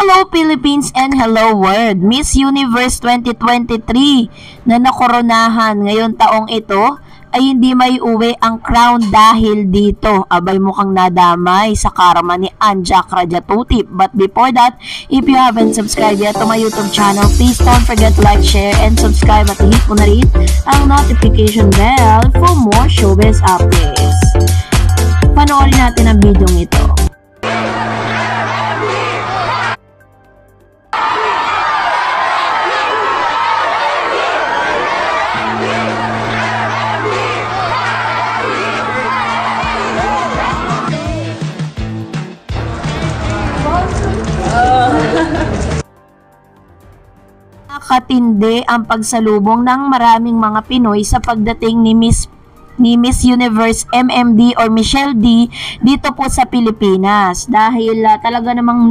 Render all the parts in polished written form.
Hello Philippines and hello world! Miss Universe 2023 na nakoronahan ngayong taong ito ay hindi may uwi ang crown dahil dito. Abay mukhang nadamay sa karma ni Anja Krajatuti. But before that, if you haven't subscribed yet to my YouTube channel, please don't forget to like, share, and subscribe at hit mo na rin ang notification bell for more showbiz updates. Panoorin natin ang video ito. Nakatindi ang pagsalubong ng maraming mga Pinoy sa pagdating ni Miss Universe MMD or Michelle D dito po sa Pilipinas dahil talaga namang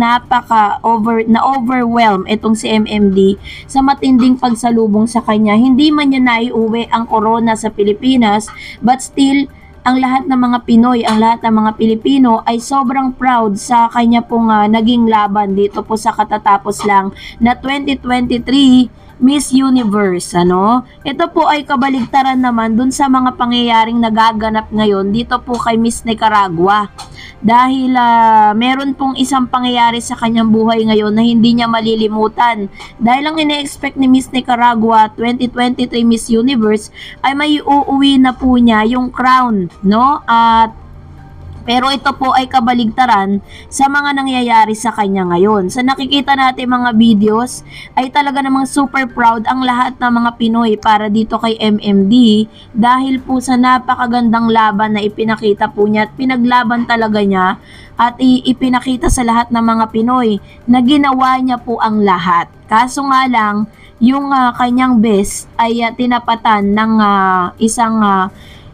overwhelm itong si MMD sa matinding pagsalubong sa kanya. Hindi man niya naiuwi ang corona sa Pilipinas, but still ang lahat ng mga Pinoy, ang lahat ng mga Pilipino ay sobrang proud sa kanya pong naging laban dito po sa katatapos lang na 2023 Miss Universe, ano? Ito po ay kabaligtaran naman dun sa mga pangyayaring nagaganap ngayon dito po kay Miss Nicaragua. Dahil meron pong isang pangyayari sa kanyang buhay ngayon na hindi niya malilimutan. Dahil ang ine-expect ni Miss Nicaragua 2023 Miss Universe ay may uuwi na po niya yung crown, no? Pero ito po ay kabaligtaran sa mga nangyayari sa kanya ngayon. Sa nakikita natin mga videos ay talaga namang super proud ang lahat ng mga Pinoy para dito kay MMD dahil po sa napakagandang laban na ipinakita po niya at pinaglaban talaga niya at ipinakita sa lahat ng mga Pinoy na ginawa niya po ang lahat. Kaso nga lang, yung kanyang best ay tinapatan ng isang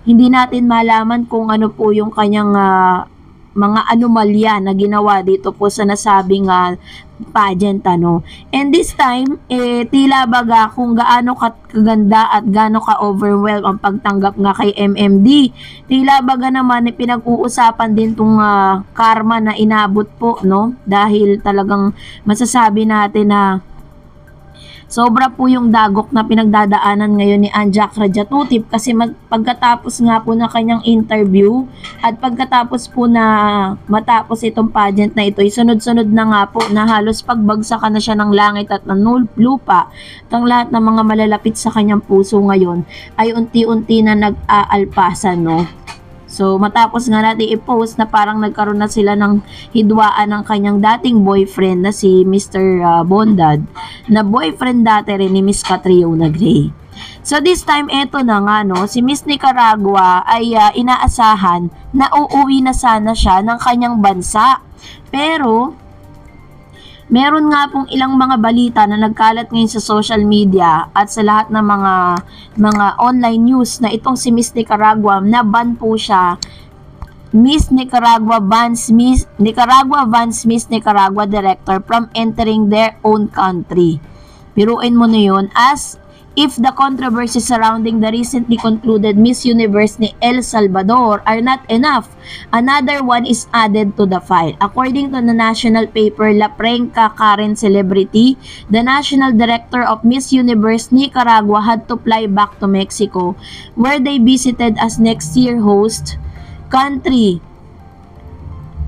hindi natin malaman kung ano po yung kanyang mga anomalya na ginawa dito po sa nasabing pageant, ano. And this time, tila baga kung gaano kaganda at gaano ka-overwhelm ang pagtanggap nga kay MMD. Tila baga naman pinag-uusapan din tong karma na inabot po, no? Dahil talagang masasabi natin na sobra po yung dagok na pinagdadaanan ngayon ni Anja Krajatuti kasi pagkatapos nga po na kanyang interview at pagkatapos po na matapos itong pageant na ito, sunod-sunod na nga po na halos pagbagsakan na siya ng langit at ng lupa. At ang lahat ng mga malalapit sa kanyang puso ngayon ay unti-unti na nag-aalpasan, no? So, matapos nga natin i-post na parang nagkaroon na sila ng hidwaan ng kanyang dating boyfriend na si Mr. Bondad, na boyfriend dati rin ni Miss Catriona Gray. So, this time, eto na nga, no, si Miss Nicaragua ay inaasahan na uuwi na sana siya ng kanyang bansa. Pero meron nga pong ilang mga balita na nagkalat ngayon sa social media at sa lahat ng mga online news na itong si Miss Nicaragua na ban po siya. Miss Nicaragua bans Miss Nicaragua director from entering their own country. Piruin mo na yun, as if the controversy surrounding the recently concluded Miss Universe ni El Salvador are not enough, another one is added to the file. According to the national paper La Prensa Current Celebrity, the national director of Miss Universe Nicaragua had to fly back to Mexico, where they visited as next year host country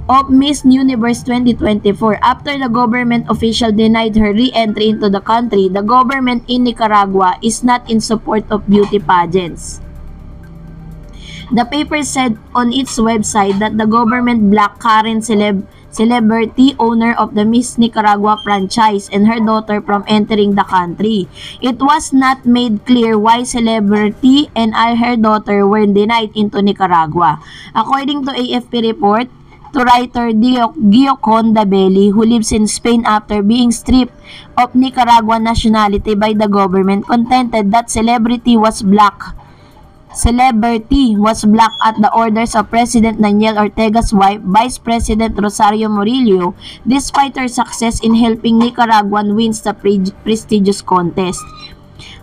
of Miss Universe 2024. After the government official denied her re-entry into the country, the government in Nicaragua is not in support of beauty pageants. The paper said on its website that the government blocked current celebrity owner of the Miss Nicaragua franchise and her daughter from entering the country. It was not made clear why celebrity and her daughter were denied into Nicaragua. According to AFP report, to writer Gioconda Dabelli, who lives in Spain after being stripped of Nicaraguan nationality by the government, contended that celebrity was blocked at the orders of President Daniel Ortega's wife, Vice President Rosario Murillo, despite her success in helping Nicaraguan win the prestigious contest.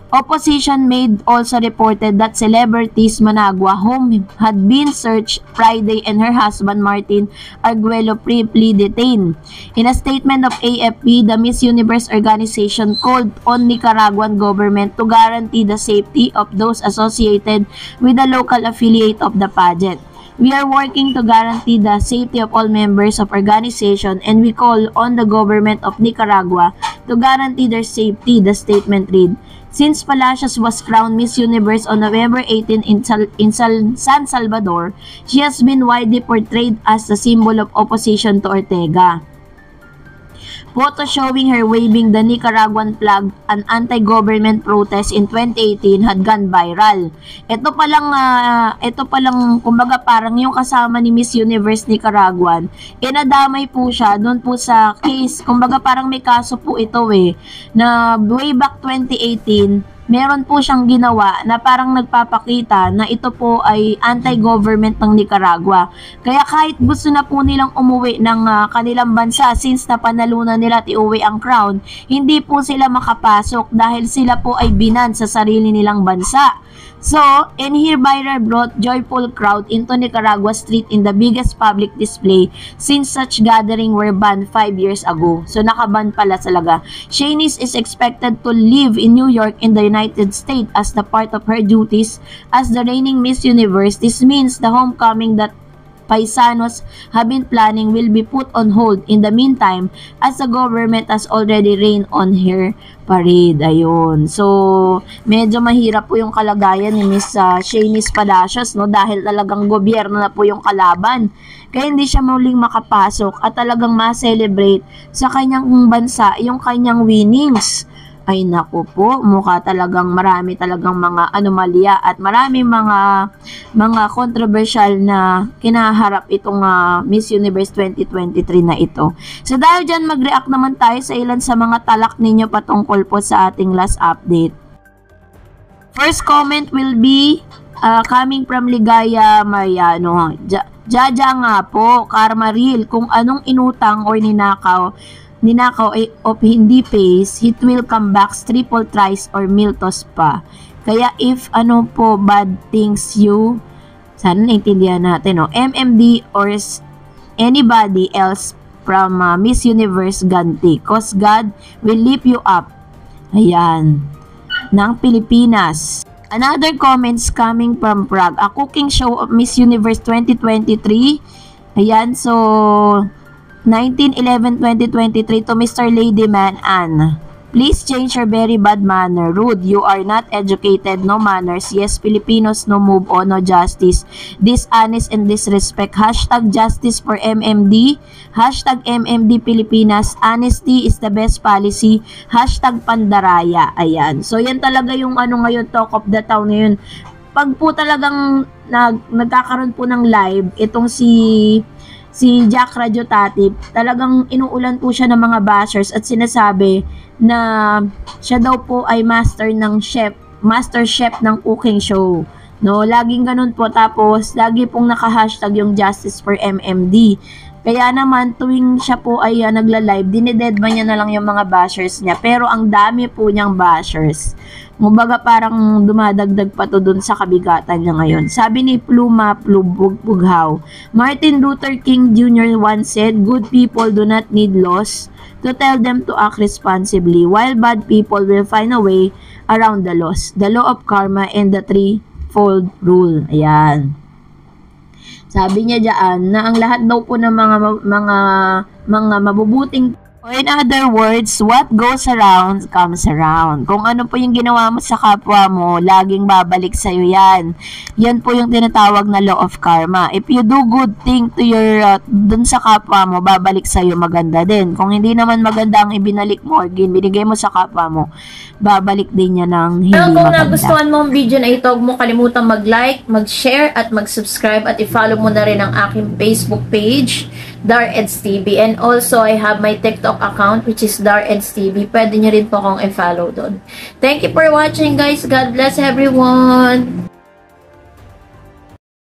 Opposition made also reported that celebrities Managua home had been searched Friday and her husband Martin Arguello briefly detained. In a statement of AFP, the Miss Universe organization called on Nicaraguan government to guarantee the safety of those associated with the local affiliate of the pageant. We are working to guarantee the safety of all members of organization and we call on the government of Nicaragua to guarantee their safety, the statement read. Since Palacios was crowned Miss Universe on November 18 in San Salvador, she has been widely portrayed as the symbol of opposition to Ortega. Photo showing her waving the Nicaraguan flag, an anti-government protest in 2018 had gone viral. Ito palang kumbaga parang yung kasama ni Miss Universe Nicaraguan, inadamay po siya doon po sa case, kumbaga parang may kaso po ito na way back 2018, meron po siyang ginawa na parang nagpapakita na ito po ay anti-government ng Nicaragua. Kaya kahit gusto na po nilang umuwi ng kanilang bansa since napanalunan nila at iuwi ang crown, hindi po sila makapasok dahil sila po ay binan sa sarili nilang bansa. So, and hereby brought joyful crowd into Nicaragua street in the biggest public display since such gathering were banned 5 years ago. So, nakaban pala talaga. Shanice is expected to live in New York in the United States as the part of her duties as the reigning Miss Universe. This means the homecoming that paisanos have been planning will be put on hold in the meantime as the government has already rained on her parade. Ayun. So, medyo mahirap po yung kalagayan ni Miss Shanice Palacios, no? Dahil talagang gobyerno na po yung kalaban. Kaya hindi siya muling makapasok at talagang ma-celebrate sa kanyang bansa yung kanyang winnings. Ay naku po, mukha talagang marami talagang mga anomalya at marami mga controversial na kinaharap itong Miss Universe 2023 na ito. So dahil dyan, mag-react naman tayo sa ilan sa mga talak ninyo patungkol po sa ating last update. First comment will be coming from Ligaya Mariano. Jaja nga po, Karma Real, kung anong inutang or ninakaw of hindi pays, it will come back triple tries or miltos pa. Kaya if ano po bad things you, sana naintindihan natin, MMD or anybody else from Miss Universe ganti, cause God will lift you up. Ayan, ng Pilipinas. Another comments coming from Prague, a cooking show of Miss Universe 2023. Ayan, so 19/11/2023 to Mr. Ladyman Ann. Please change your very bad manner. Rude. You are not educated. No manners. Yes, Filipinos. No move on. No justice. Dishonest and disrespect. Hashtag justice for MMD. Hashtag MMD Pilipinas. Honesty is the best policy. Hashtag Pandaraya. Ayan. So, yan talaga yung ano ngayon, talk of the town ngayon. Pag po talagang nagkakaroon po ng live, itong si Jack Radiotatip, talagang inuulan po siya ng mga bashers at sinasabi na siya daw po ay master chef ng cooking show. No, laging ganun po, tapos lagi pong naka-hashtag yung justice for MMD. Kaya naman tuwing siya po ay nagla-live, dinededma niya na lang yung mga bashers niya. Pero ang dami po niyang bashers. Kumbaga parang dumadagdag pa to dun sa kabigatan niya ngayon. Sabi ni Pluma Bughaw, Martin Luther King Jr. once said, good people do not need laws to tell them to act responsibly, while bad people will find a way around the laws. The law of karma and the threefold rule. Ayan. Sabi niya diyan na ang lahat daw po ng mga mabubuting, or in other words, what goes around comes around. Kung ano po yung ginawa mo sa kapwa mo, laging babalik sa'yo yan. Yan po yung tinatawag na law of karma. If you do good thing to your dun sa kapwa mo, babalik sa'yo maganda din. Kung hindi naman maganda ang ibinalik mo or binigay mo sa kapwa mo, babalik din niya ng hindi maganda. Kung nagustuhan mo ang video na ito, huwag mo kalimutan mag-like, mag-share, at mag-subscribe, at i-follow mo na rin ang aking Facebook page, Dareds TV. And also, I have my TikTok account, which is Dareds TV. Pwede nyo rin po akong i-follow doon. Thank you for watching, guys. God bless everyone!